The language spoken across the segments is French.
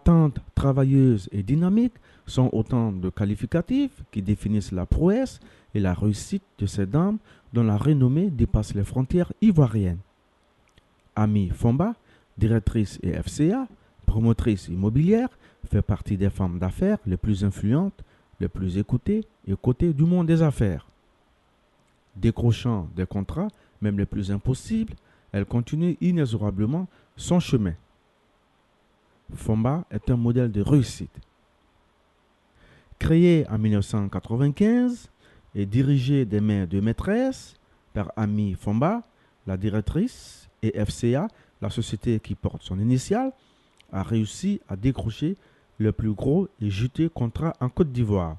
Battante, travailleuse et dynamique sont autant de qualificatifs qui définissent la prouesse et la réussite de ces dames dont la renommée dépasse les frontières ivoiriennes. Ami Fomba, directrice et FCA, promotrice immobilière, fait partie des femmes d'affaires les plus influentes, les plus écoutées et cotées du monde des affaires. Décrochant des contrats, même les plus impossibles, elle continue inexorablement son chemin. Fomba est un modèle de réussite. Créée en 1995 et dirigée des mains de maîtresse par Ami Fomba, la directrice, et FCA, la société qui porte son initiale, a réussi à décrocher le plus gros et juteux contrat en Côte d'Ivoire,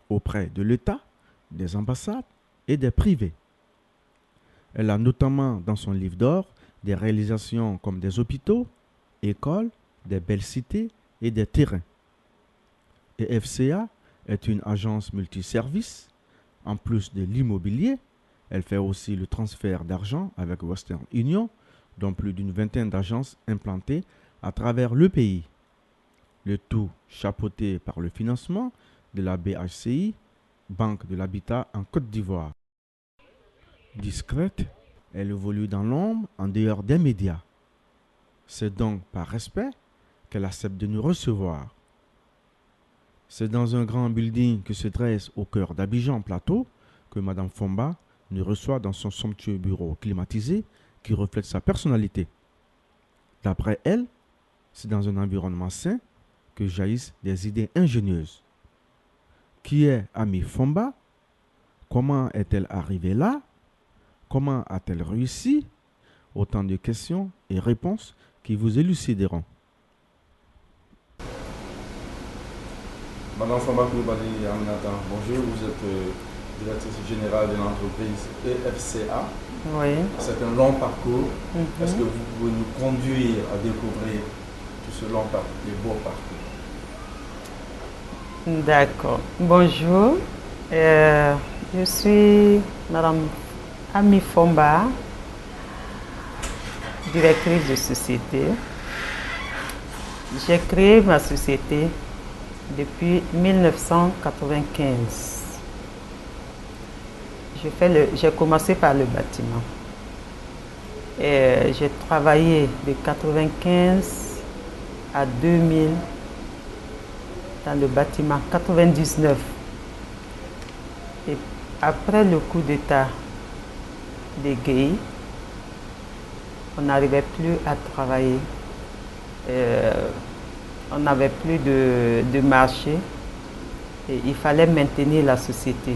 auprès de l'État, des ambassades et des privés. Elle a notamment dans son livre d'or des réalisations comme des hôpitaux, écoles, des belles cités et des terrains. Et FCA est une agence multiservice. En plus de l'immobilier, elle fait aussi le transfert d'argent avec Western Union, dont plus d'une vingtaine d'agences implantées à travers le pays. Le tout chapeauté par le financement de la BHCI, Banque de l'Habitat en Côte d'Ivoire. Discrète, elle évolue dans l'ombre en dehors des médias. C'est donc par respect qu'elle accepte de nous recevoir. C'est dans un grand building qui se dresse au cœur d'Abidjan Plateau que Madame Fomba nous reçoit dans son somptueux bureau climatisé qui reflète sa personnalité. D'après elle, c'est dans un environnement sain que jaillissent des idées ingénieuses. Qui est Ami Fomba? Comment est-elle arrivée là? Comment a-t-elle réussi? Autant de questions et réponses qui vous élucideront. Madame Fomba Coulibaly Aminata, bonjour, vous êtes directrice générale de l'entreprise EFCA. Oui. C'est un long parcours. Est-ce que vous pouvez nous conduire à découvrir tout ce long parcours, et beau parcours? D'accord. Bonjour. Je suis Madame Ami Fomba, directrice de société. J'ai créé ma société depuis 1995. J'ai commencé par le bâtiment. J'ai travaillé de 1995 à 2000 dans le bâtiment, 99. Et après le coup d'État des Guèye, on n'arrivait plus à travailler. On n'avait plus de marché et il fallait maintenir la société.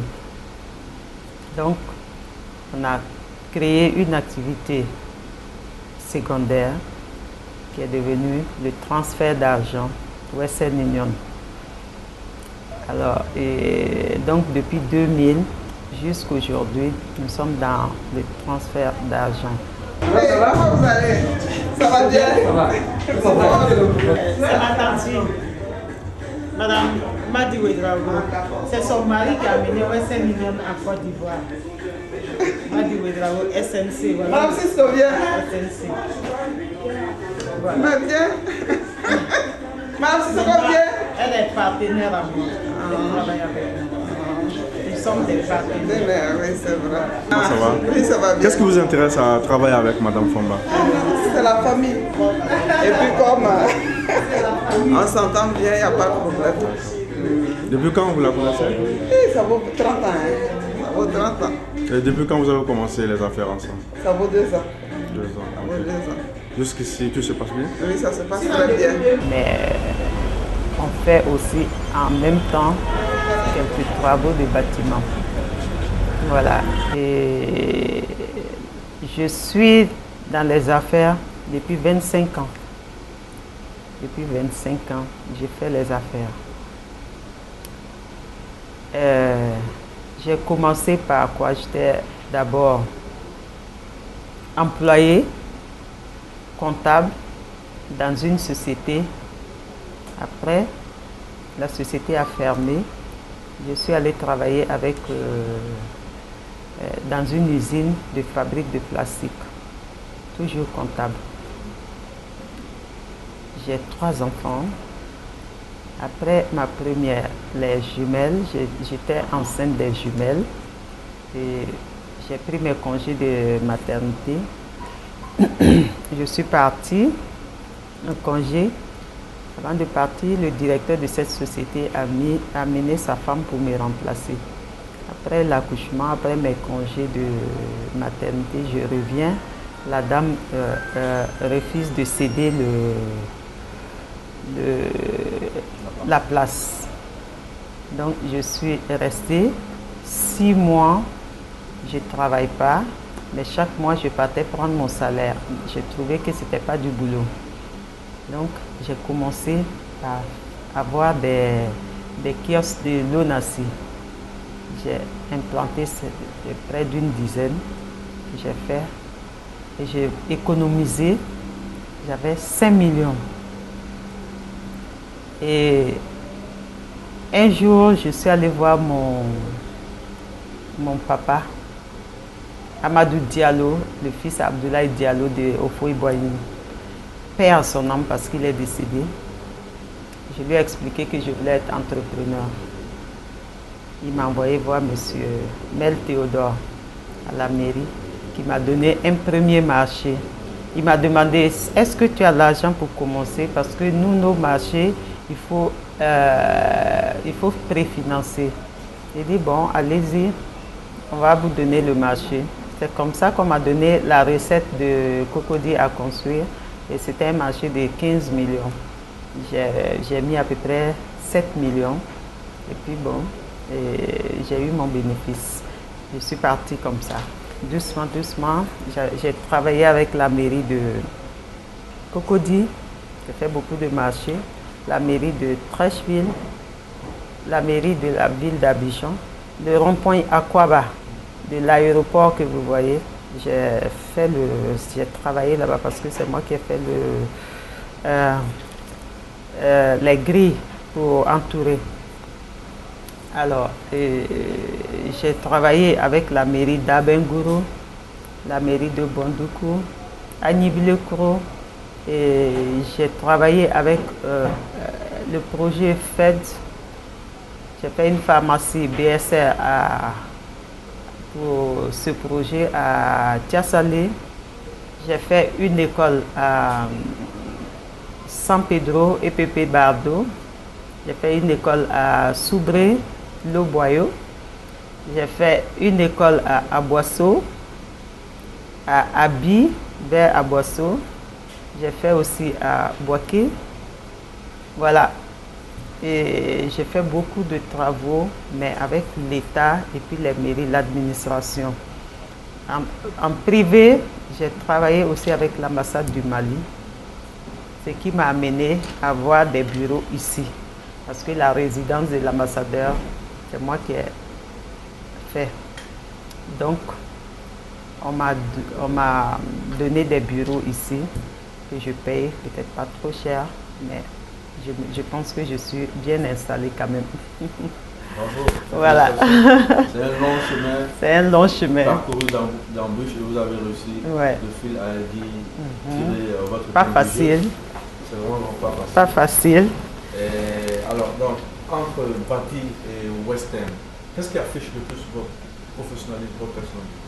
Donc, on a créé une activité secondaire qui est devenue le transfert d'argent Western Union. Alors, donc depuis 2000 jusqu'à aujourd'hui, nous sommes dans le transfert d'argent. Hey, comment vous allez? Ça va bien? Ça va. C'est ma tante, Madame Madi Ouedraogo. C'est son mari qui a amené Western Union en Côte d'Ivoire. Madi Ouedraogo, SNC. Voilà. Madame Sisto bien? SNC. Voilà. Mais bien? Madame Sisto bien? Elle est partenaire à moi. Elle travaille avec moi. Nous sommes des partenaires. Oui, c'est vrai. Comment ça va? Oui, ça va bien. Qu'est-ce qui vous intéresse à travailler avec Madame Fomba? C'est la famille. Et puis comme on s'entend bien, il n'y a pas de problème. Depuis quand vous la connaissez? Et ça vaut 30 ans. Hein. Ça vaut 30 ans. Et depuis quand vous avez commencé les affaires ensemble? Ça vaut 2 ans. 2 ans. Ça vaut 2 ans. Jusqu'ici, tout se passe bien? Oui, ça se passe très bien. Mais on fait aussi en même temps quelques travaux de bâtiment. Voilà. Et je suis dans les affaires depuis 25 ans. Depuis 25 ans, j'ai fait les affaires. J'ai commencé par quoi? J'étais d'abord employé comptable dans une société. Après, la société a fermé. Je suis allée travailler avec, dans une usine de fabrique de plastique, toujours comptable. j'ai 3 enfants. Après ma première, les jumelles, j'étais enceinte des jumelles. Et j'ai pris mes congés de maternité. Je suis partie en congé. Avant de partir, le directeur de cette société a amené sa femme pour me remplacer. Après l'accouchement, après mes congés de maternité, je reviens. La dame refuse de céder la place. Donc, je suis restée 6 mois. Je ne travaille pas, mais chaque mois, je partais prendre mon salaire. J'ai trouvé que ce n'était pas du boulot. Donc, j'ai commencé à avoir des kiosques de l'ONACI. J'ai implanté près d'une dizaine que j'ai fait. Et j'ai économisé. J'avais 5 millions. Et un jour, je suis allée voir mon papa, Amadou Diallo, le fils Abdoulaye Diallo de Ofoï-Boigny. Paix à son âme parce qu'il est décédé. Je lui ai expliqué que je voulais être entrepreneur. Il m'a envoyé voir M. Mel Théodore à la mairie qui m'a donné un premier marché. Il m'a demandé, est-ce que tu as l'argent pour commencer? Parce que nous, nos marchés, il faut préfinancer. J'ai dit, bon, allez-y, on va vous donner le marché. C'est comme ça qu'on m'a donné la recette de Cocody à construire. Et c'était un marché de 15 millions. J'ai mis à peu près 7 millions. Et puis bon, j'ai eu mon bénéfice. Je suis partie comme ça. Doucement, doucement, j'ai travaillé avec la mairie de Cocody. J'ai fait beaucoup de marchés. La mairie de Trècheville, la mairie de la ville d'Abidjan, le rond-point Aquaba de l'aéroport que vous voyez. J'ai travaillé là-bas parce que c'est moi qui ai fait les grilles pour entourer. Alors, j'ai travaillé avec la mairie d'Abengourou, la mairie de Bondoukou, Agnibilekro, et j'ai travaillé avec le projet FED. J'ai fait une pharmacie BSR pour ce projet à Tiasalé. J'ai fait une école à San Pedro et Pépé Bardo. J'ai fait une école à Soubré, Loboyo. J'ai fait une école à Aboisseau, à Abi, vers Aboisseau. J'ai fait aussi à Boaké. Voilà. Et j'ai fait beaucoup de travaux, mais avec l'État et puis les mairies, l'administration. En privé, j'ai travaillé aussi avec l'ambassade du Mali, ce qui m'a amené à avoir des bureaux ici. Parce que la résidence de l'ambassadeur, c'est moi qui ai fait. Donc, on m'a donné des bureaux ici, que je paye peut-être pas trop cher, mais je pense que je suis bien installée quand même. Bravo. Voilà. C'est un long chemin. C'est un long chemin. Parcouru d'embûches et vous avez réussi Ouais. de fil à aiguille, tirer votre Pas plein facile. budget. C'est vraiment pas facile. Pas facile. Et alors, donc, entre Bati et Western, qu'est-ce qui affiche le plus votre professionnalisme, votre personnalité?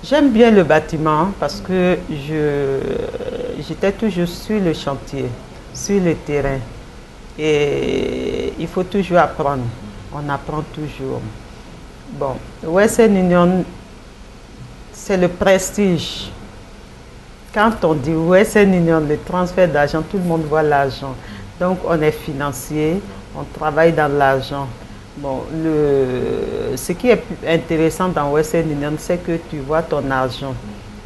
J'aime bien le bâtiment parce que j'étais toujours sur le chantier, sur le terrain. Et il faut toujours apprendre. On apprend toujours. Bon, Western Union, c'est le prestige. Quand on dit Western Union, le transfert d'argent, tout le monde voit l'argent. Donc on est financier, on travaille dans l'argent. Bon, ce qui est intéressant dans Western Union, c'est que tu vois ton argent.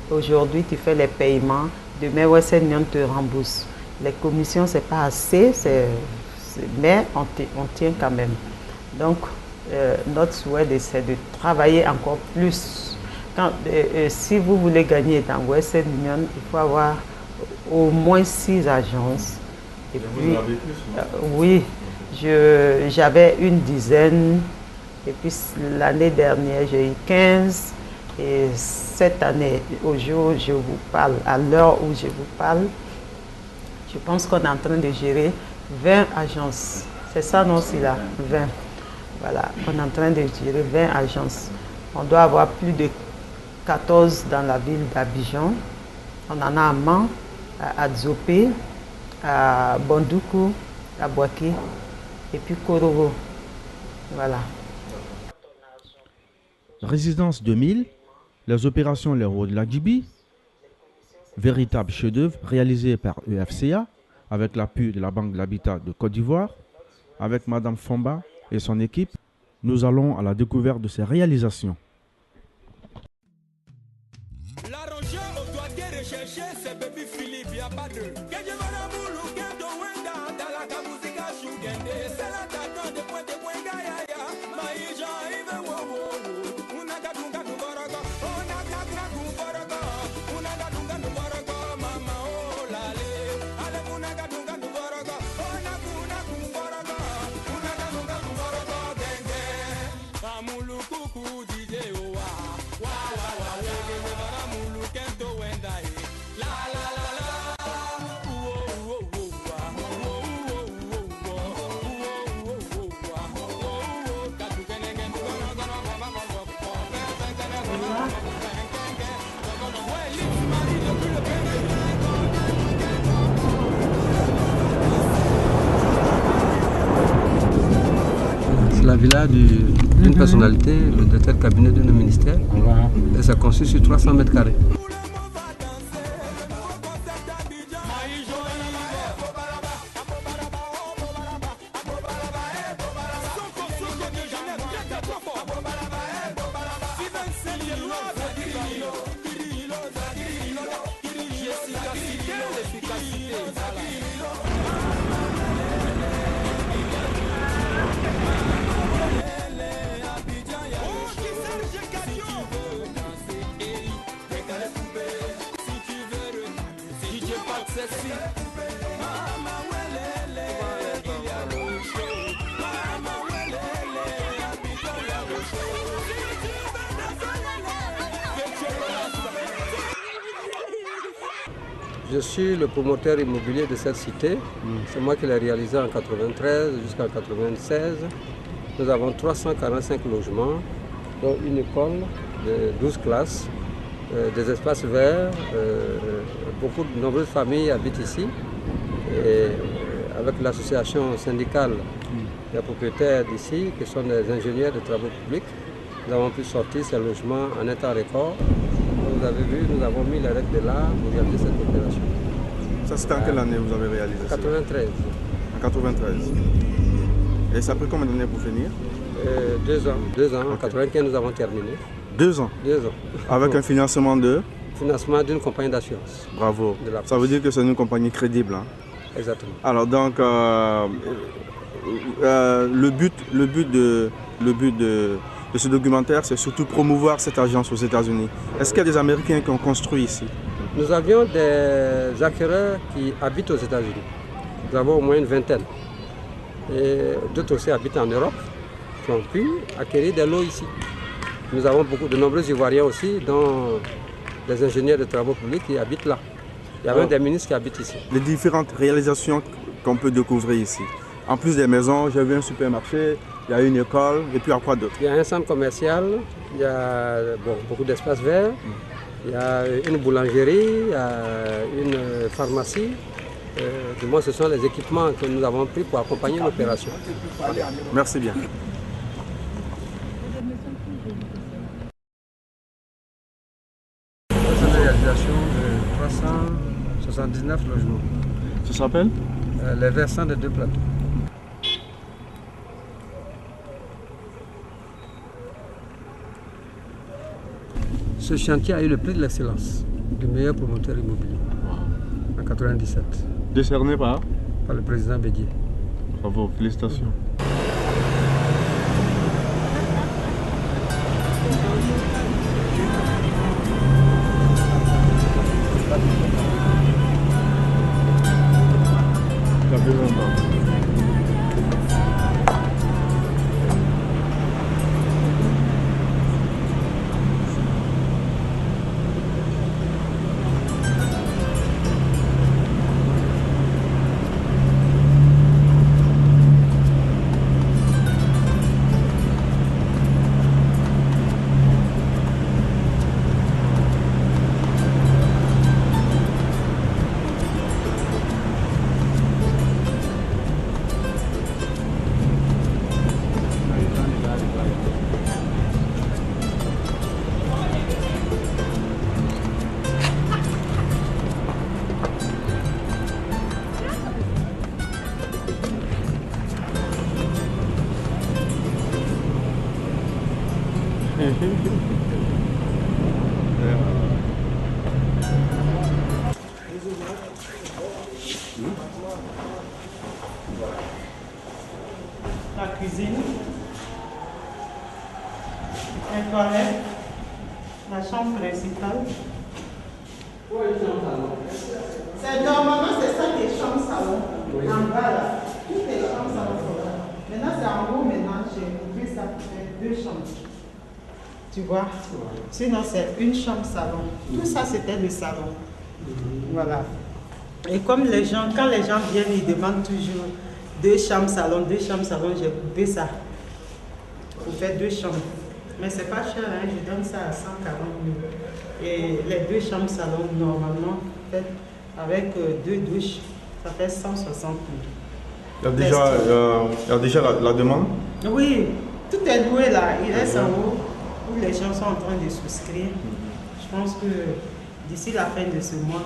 Aujourd'hui, tu fais les paiements. Demain, Western Union te rembourse. Les commissions, ce n'est pas assez, mais on tient quand même. Donc, notre souhait, c'est de travailler encore plus. Si vous voulez gagner dans Western Union, il faut avoir au moins 6 agences. Et puis, vous avez plus, oui, j'avais une dizaine. Et puis l'année dernière, j'ai eu 15. Et cette année, au jour où je vous parle, à l'heure où je vous parle, Je pense qu'on est en train de gérer 20 agences. C'est ça, non, c'est là, 20. Voilà, on est en train de gérer 20 agences. On doit avoir plus de 14 dans la ville d'Abidjan. On en a à Man, à Dzopé, à Bondoukou, à Boaké et puis Korogo. Voilà. Résidence 2000, les opérations Les Rois de la Djibi, véritable chef-d'œuvre réalisé par EFCA avec l'appui de la Banque de l'Habitat de Côte d'Ivoire. Avec Madame Fomba et son équipe, nous allons à la découverte de ces réalisations. L'arrangeur au doigt recherché, c'est Baby Philippe, y a pas de. La villa d'une personnalité, le directeur de cabinet de nos ministères. Et ça consiste sur 300 mètres carrés. Je suis le promoteur immobilier de cette cité. C'est moi qui l'ai réalisé en 93 jusqu'en 96. Nous avons 345 logements, dont une école de 12 classes, des espaces verts. De nombreuses familles habitent ici. Et avec l'association syndicale des propriétaires d'ici, qui sont des ingénieurs de travaux publics, nous avons pu sortir ces logements en un temps record. Vous avez vu, nous avons mis les règles de l'art pour réaliser cette opération. Ça, c'était en quelle année vous avez réalisé ça? 93. En 93. Et ça a pris combien d'années pour finir? 2 ans. 2 ans. Okay. En 95, nous avons terminé. 2 ans? 2 ans. Avec un financement de? Financement d'une compagnie d'assurance. Bravo. Ça veut dire que c'est une compagnie crédible. Hein? Exactement. Alors donc, le but de ce documentaire, c'est surtout promouvoir cette agence aux États-Unis. Est-ce qu'il y a des Américains qui ont construit ici? Nous avions des acquéreurs qui habitent aux États-Unis. Nous avons au moins une vingtaine. Et d'autres aussi habitent en Europe, qui ont pu acquérir des lots ici. Nous avons de nombreux Ivoiriens aussi, dont des ingénieurs de travaux publics qui habitent là. Il y a même des ministres qui habitent ici. Les différentes réalisations qu'on peut découvrir ici. En plus des maisons, j'ai vu un supermarché, il y a une école, et puis à quoi d'autre? Il y a un centre commercial, il y a beaucoup d'espaces verts, il y a une boulangerie, il y a une pharmacie. Du moins, ce sont les équipements que nous avons pris pour accompagner l'opération. Merci bien. C'est une réalisation de 379 logements. Ça s'appelle? Les versants des 2 plateaux. Ce chantier a eu le prix de l'excellence du meilleur promoteur immobilier en 1997. Décerné par le président Bédier. Bravo, félicitations. La cuisine, les toilettes, la chambre principale. Normalement, c'est ça qui est chambre salon. En bas là, toutes les chambres salon sont là. Maintenant, c'est en haut, maintenant, j'ai coupé ça pour faire 2 chambres. Tu vois? Sinon, c'est une chambre salon. Tout ça, c'était le salon. Voilà. Et comme les gens, quand les gens viennent, ils demandent toujours 2 chambres salon, j'ai coupé ça pour faire 2 chambres. Mais c'est pas cher, hein? Je donne ça à 140 000. Et les 2 chambres salon, normalement, faites avec 2 douches, ça fait 160 000. Il y a déjà la demande? Oui, tout est loué là. Il reste en haut où les gens sont en train de souscrire. Je pense que d'ici la fin de ce mois,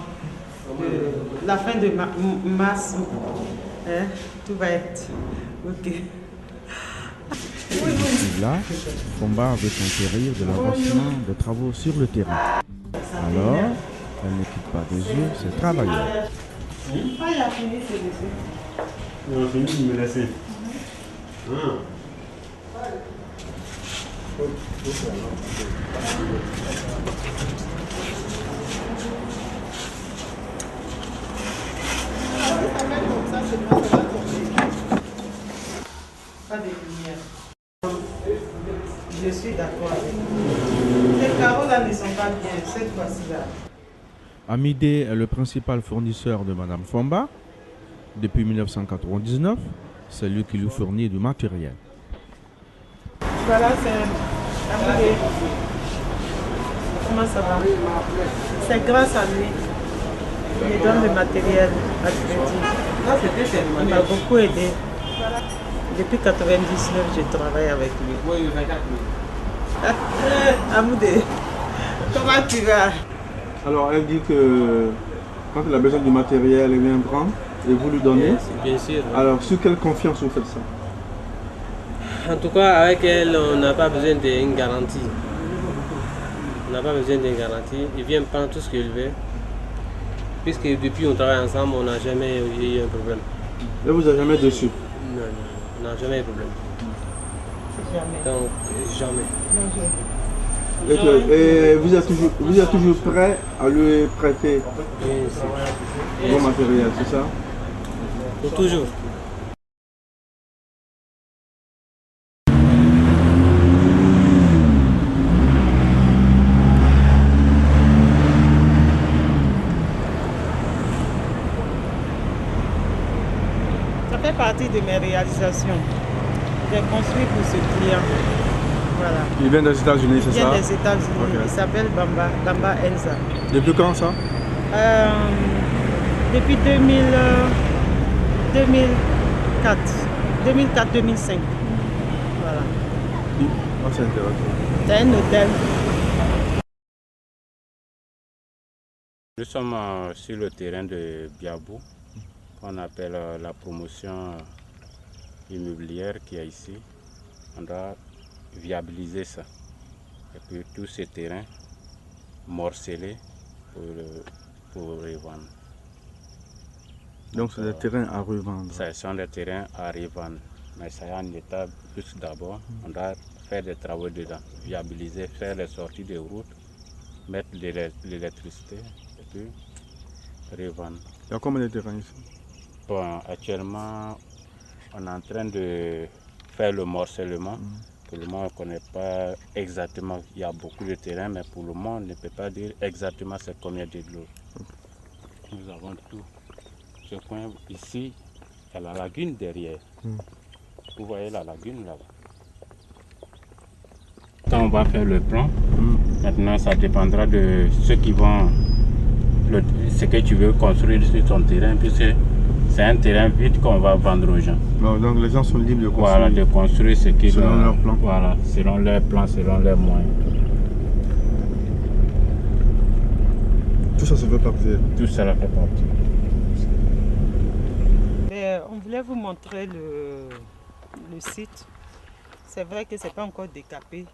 la fin de mars, hein, tout va être OK. Là, Fomba veut s'enquérir de l'avancement des travaux sur le terrain. Alors, elle ne quitte pas des yeux ses travailleurs. Ah, il a fini ses dessins. Il a fini de me laisser. Pas de lumière. Je suis d'accord avec vous. Les carreaux là ne sont pas bien, cette fois-ci là. Amidé est le principal fournisseur de Madame Fomba. Depuis 1999, c'est lui qui lui fournit du matériel. Voilà, c'est Amidé. Comment ça va? C'est grâce à lui. Il me donne le matériel à crédit. Il m'a beaucoup aidé. Depuis 1999, je travaille avec lui. Amoudé, comment tu vas? Alors, elle dit que quand elle a besoin du matériel, elle vient prendre et vous lui donnez. Bien sûr. Alors, sur quelle confiance vous faites ça? En tout cas, avec elle, on n'a pas besoin d'une garantie. On n'a pas besoin d'une garantie. Il vient prendre tout ce qu'il veut. Puisque depuis on travaille ensemble, on n'a jamais eu un problème. Elle vous a jamais déçu? Non, on n'a jamais eu de problème. Jamais. Donc, jamais. Et vous êtes toujours prêt à lui prêter vos matériels, c'est ça? Pour toujours. Ça fait partie de mes réalisations. J'ai construit pour ce client. Voilà. Il vient des États-Unis, c'est Il vient ça? des États-Unis. Ok. Il s'appelle Bamba Enza. Depuis quand ça? Depuis 2004. 2004-2005. Voilà. Ah, c'est intéressant. C'est un hôtel. Nous sommes sur le terrain de Biabou, qu'on appelle la promotion immobilière qui est ici. On doit viabiliser ça. Et puis tous ces terrains morcelés pour revendre. Donc c'est des terrains à revendre. Ce sont des terrains à revendre. Mais ça est en état plus d'abord. On doit faire des travaux dedans, viabiliser, faire les sorties de route, mettre l'électricité et puis revendre. Il y a combien de terrains ici? Bon, actuellement, on est en train de faire le morcellement. Pour le moment, on ne connaît pas exactement. Il y a beaucoup de terrains, mais pour le moment, on ne peut pas dire exactement c'est combien de l'eau. Nous avons tout. Ce coin ici, il y a la lagune derrière. Vous voyez la lagune là-bas. Quand on va faire le plan, maintenant ça dépendra de ceux qui vont, ce que tu veux construire sur ton terrain, puisque c'est un terrain vide qu'on va vendre aux gens. Non, donc les gens sont libres de construire. Voilà, de construire ce qu'ils selon leur plan. Voilà, selon leur plan, selon leurs moyens. Tout ça fait partie. Tout cela fait partie. On voulait vous montrer le site. C'est vrai que ce n'est pas encore décapé.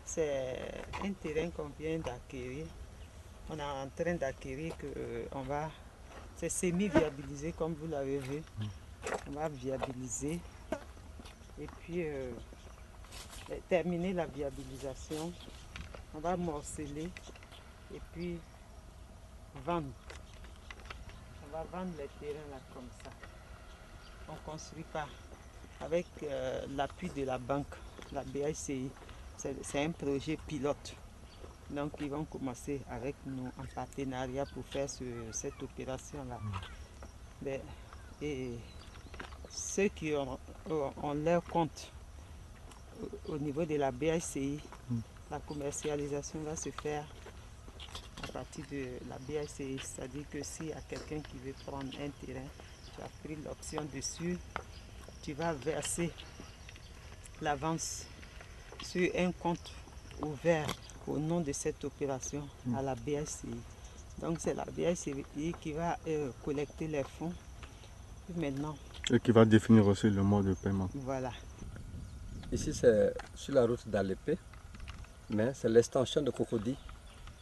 C'est un terrain qu'on vient d'acquérir. On est en train d'acquérir c'est semi-viabilisé comme vous l'avez vu. On va viabiliser et puis terminer la viabilisation. On va morceler et puis vendre. On va vendre les terrains là comme ça. On ne construit pas avec l'appui de la banque, la BICI. C'est un projet pilote. Donc ils vont commencer avec nous en partenariat pour faire cette opération-là. Et ceux qui ont leur compte au niveau de la BICI, la commercialisation va se faire à partir de la BICI. C'est-à-dire que s'il y a quelqu'un qui veut prendre un terrain, tu as pris l'option dessus, tu vas verser l'avance sur un compte ouvert au nom de cette opération à la BICI. Donc c'est la BICI qui va collecter les fonds. Et maintenant. Et qui va définir aussi le mode de paiement. Voilà. Ici c'est sur la route d'Alépé, mais c'est l'extension de Cocody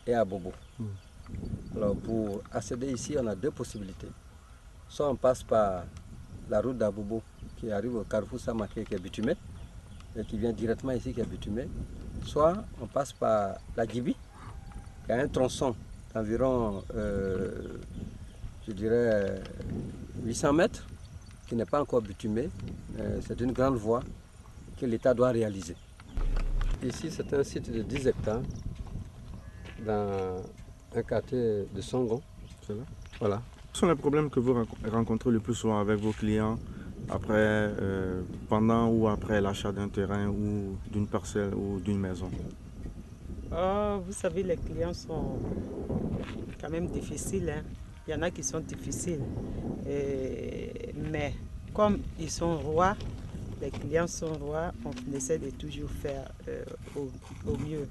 et Abobo. Alors pour accéder ici, on a deux possibilités. Soit on passe par la route d'Abobo qui arrive au carrefour Samaké qui est bitumé et qui vient directement ici qui est bitumé. Soit on passe par la Djibi, qui a un tronçon d'environ, je dirais, 800 mètres, qui n'est pas encore bitumé. C'est une grande voie que l'État doit réaliser. Ici, c'est un site de 10 hectares dans un quartier de Songon. Voilà. Quels sont les problèmes que vous rencontrez le plus souvent avec vos clients après, pendant ou après l'achat d'un terrain ou d'une parcelle ou d'une maison? Vous savez, les clients sont quand même difficiles. Hein. Il y en a qui sont difficiles. Mais comme ils sont rois, les clients sont rois, on essaie de toujours faire au mieux.